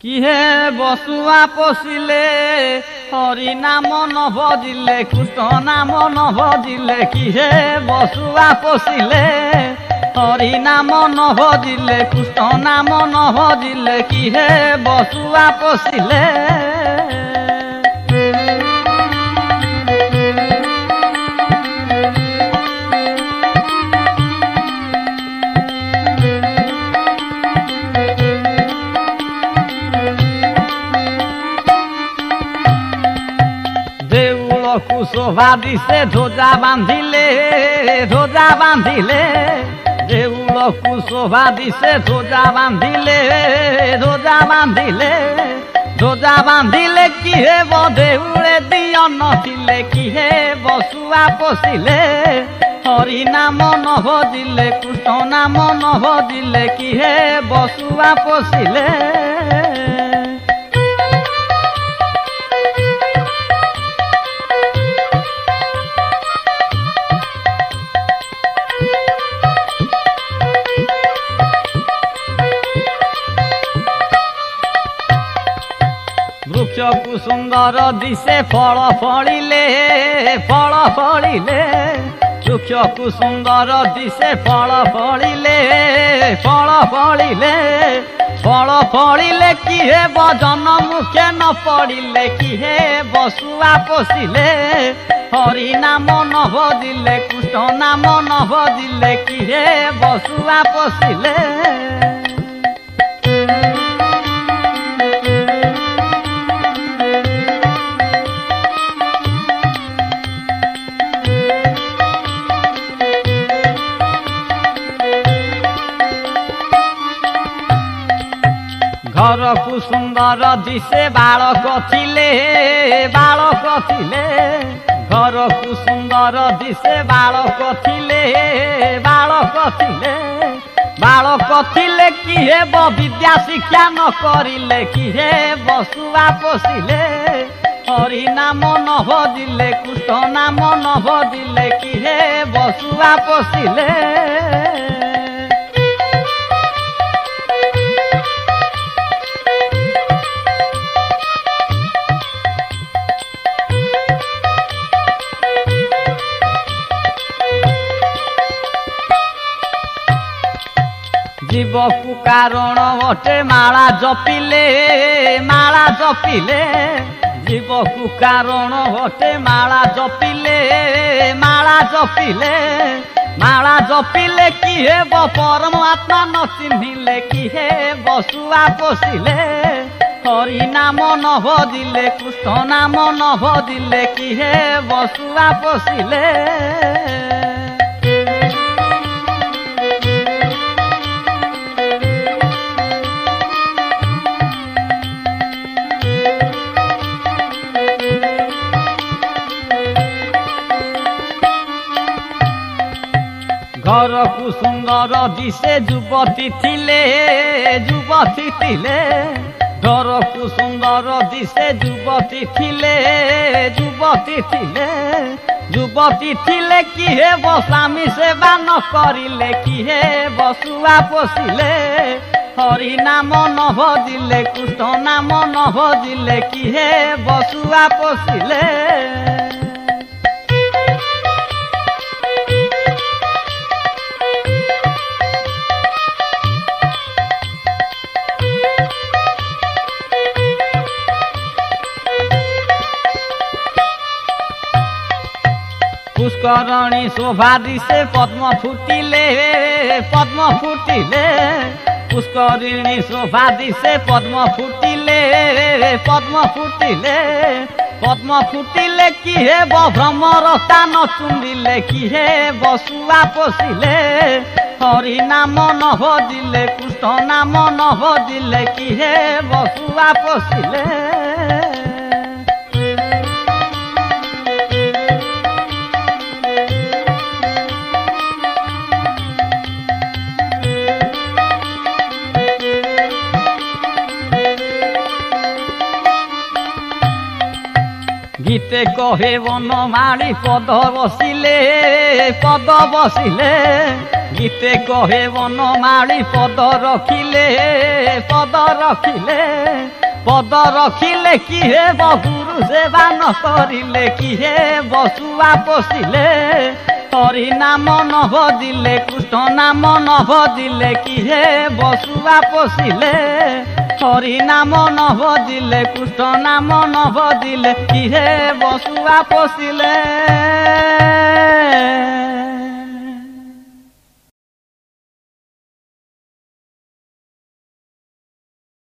কিহে বসুয়া পশিলে হরি নাম নভজিলে কৃষ্ণ নাম নভজিলে কিহে বসুয়া পশিলে হরি নাম নভজিলে কৃষ্ণ নাম নভজিলে কিহে বসুয়া পশিলে শোভা দিছে ধ্বজা বান্ধিলে দেউলকু শোভা দিছে ধ্বজা বান্ধিলে কি হেব দেউলে দিয় নথিলে কি হে বসুয়া পশিলে হরি নাম নভজিলে কৃষ্ণ নাম নভজিলে কি হে বসুয়া পশিলে বৃক্ষকু সুন্দর দিশে ফল ফলিলে বৃক্ষকু সুন্দর দিশে ফল ফলিলে কি হেব জন মুখে ন পড়িলে কি হে বসুয়া পশিলে হরি নাম নভজিলে কৃষ্ণ নাম নভজিলে কি হে বসুয়া পশিলে ঘরকু সুন্দর দিশে বালক ছিলে ঘরকু সুন্দর দিশে বালক ছিলে কি হেব বিদ্যা শিক্ষা ন করিলে কি হে বসুয়া পশিলে হরি নাম নভজিলে কৃষ্ণ নাম নভজিলে কি হে বসুয়া পশিলে জীবকু কারণ অটে মালা জপিলে জীবকু কারণ অটে মালা জপিলে কি হেব পরমাত্মা ন চিহ্নিলে কি হে বসুয়া পশিলে হরি নাম নভজিলে কৃষ্ণ নাম নভজিলে কি হে বসুয়া পশিলে ঘরকু সুন্দর দিশে যুবতী ছিলে ঘরকু সুন্দর দিশে যুবতী ছিলে কি হেব স্বামী সেবা ন করিলে কি হে বসুয়া পশিলে হরি নাম নভজিলে কৃষ্ণ নাম নভজিলে কি হে বসুয়া পশিলে পুষ্করণী শোভা দিশে পদ্ম ফুটিলে পুষ্করিণী শোভা দিশে পদ্ম ফুটিলে কি হেব ভ্রমর স্থান চুম্বিলে কি হে বসুয়া পশিলে হরি নাম নভজিলে কৃষ্ণ নাম নভজিলে কি হে বসুয়া পশিলে গীতে কহে বনমালী পদ বসিলে গীতে কহে বনমালী পদ রখিলে কি হেব গুরু সেবা নকরিলে কি হেব শুয়া পশিলে হরি নাম নভজিলে কৃষ্ণ নাম নভজিলে কি হেব শুয়া পশিলে হরি নাম নভজিলে কৃষ্ণ নাম নভজিলে কি হেব শুয়া পশিলে